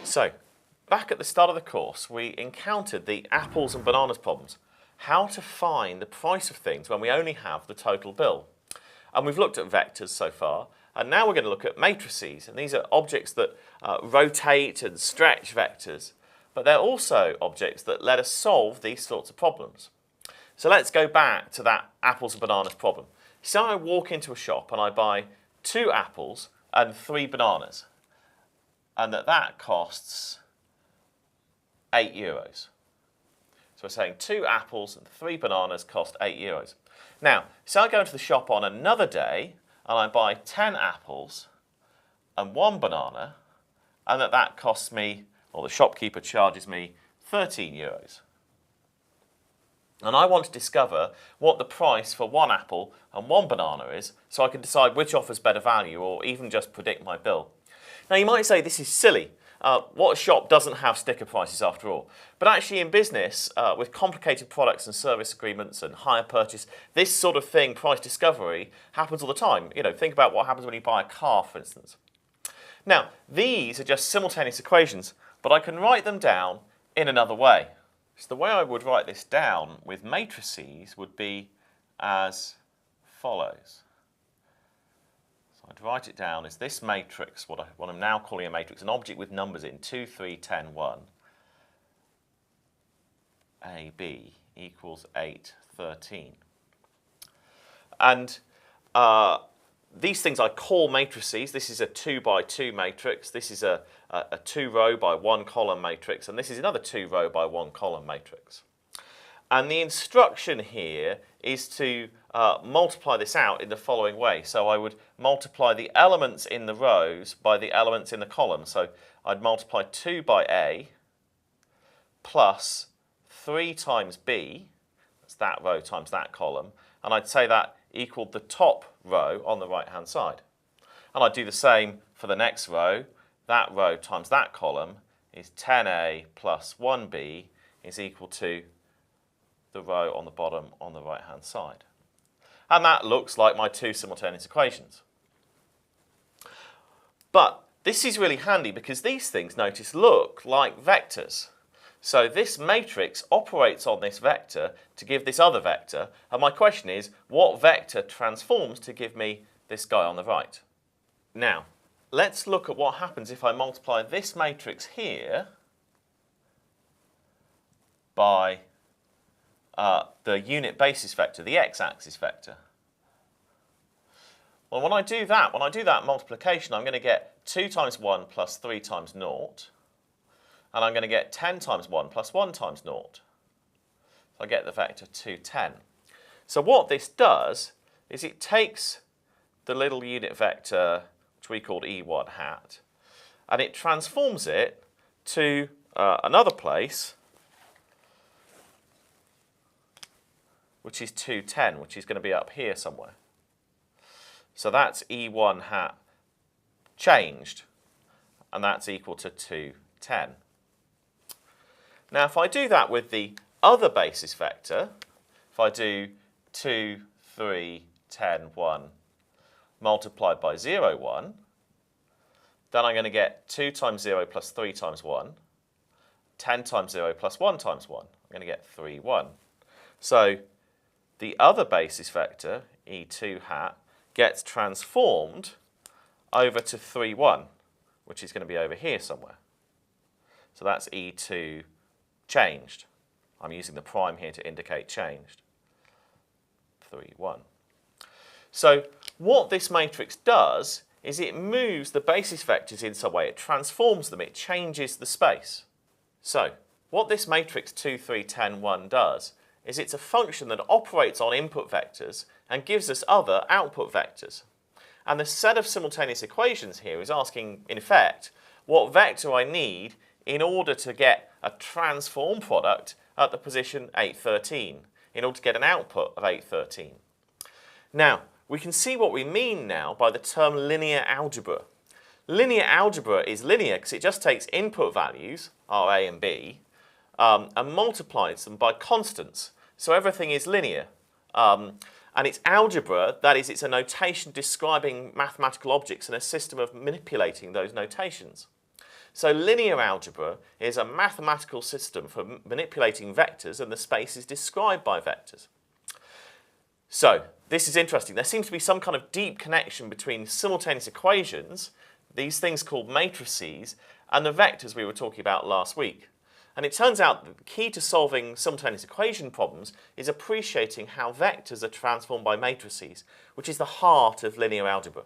So, back at the start of the course, we encountered the apples and bananas problems. How to find the price of things when we only have the total bill. And we've looked at vectors so far, and now we're going to look at matrices. And these are objects that rotate and stretch vectors, but they're also objects that let us solve these sorts of problems. So let's go back to that apples and bananas problem. So I walk into a shop and I buy 2 apples and 3 bananas, and that costs €8. So we're saying 2 apples and 3 bananas cost €8. Now, so I go into the shop on another day and I buy 10 apples and 1 banana, and that costs me, or the shopkeeper charges me, €13. And I want to discover what the price for 1 apple and 1 banana is, so I can decide which offers better value or even just predict my bill. Now you might say this is silly. What shop doesn't have sticker prices after all? But actually in business, with complicated products and service agreements and hire purchase, this sort of thing, price discovery, happens all the time. You know, think about what happens when you buy a car, for instance. Now, these are just simultaneous equations, but I can write them down in another way. So the way I would write this down with matrices would be as follows. So I'd write it down as this matrix, what I'm now calling a matrix, an object with numbers in 2, 3, 10, 1. AB equals 8, 13. And these things I call matrices. This is a 2 by 2 matrix. This is a 2 row by 1 column matrix. And this is another 2 row by 1 column matrix. And the instruction here is to multiply this out in the following way. So I would multiply the elements in the rows by the elements in the column. So I'd multiply 2 by A plus 3 times B. That's that row times that column. And I'd say that equaled the top row on the right hand side. And I'd do the same for the next row. That row times that column is 10A plus 1B is equal to the row on the bottom on the right hand side. And that looks like my 2 simultaneous equations. But this is really handy because these things, notice, look like vectors. So this matrix operates on this vector to give this other vector, and my question is, what vector transforms to give me this guy on the right? Now, let's look at what happens if I multiply this matrix here by the unit basis vector, the x-axis vector. Well, when I do that multiplication, I'm going to get 2 times 1 plus 3 times 0. And I'm going to get 10 times 1 plus 1 times 0. So I get the vector 2, 10. So what this does is it takes the little unit vector, which we called E1 hat, and it transforms it to another place, which is 2, 10, which is going to be up here somewhere. So that's E1 hat changed, and that's equal to 2, 10. Now, if I do that with the other basis vector, if I do 2, 3, 10, 1 multiplied by 0, 1, then I'm going to get 2 times 0 plus 3 times 1, 10 times 0 plus 1 times 1. I'm going to get 3, 1. So the other basis vector, E2 hat, gets transformed over to 3, 1, which is going to be over here somewhere. So that's E2 changed. I'm using the prime here to indicate changed. 3, 1. So what this matrix does is it moves the basis vectors in some way. It transforms them. It changes the space. So what this matrix 2, 3, 10, 1 does is it's a function that operates on input vectors and gives us other output vectors. And the set of simultaneous equations here is asking, in effect, what vector I need in order to get a transform product at the position 8, 13, in order to get an output of 8, 13. Now, we can see what we mean now by the term linear algebra. Linear algebra is linear because it just takes input values, R, A and B, and multiplies them by constants. So everything is linear. And it's algebra, that is, it's a notation describing mathematical objects and a system of manipulating those notations. So linear algebra is a mathematical system for manipulating vectors, and the space is described by vectors. So this is interesting. There seems to be some kind of deep connection between simultaneous equations, these things called matrices, and the vectors we were talking about last week. And it turns out that the key to solving simultaneous equation problems is appreciating how vectors are transformed by matrices, which is the heart of linear algebra.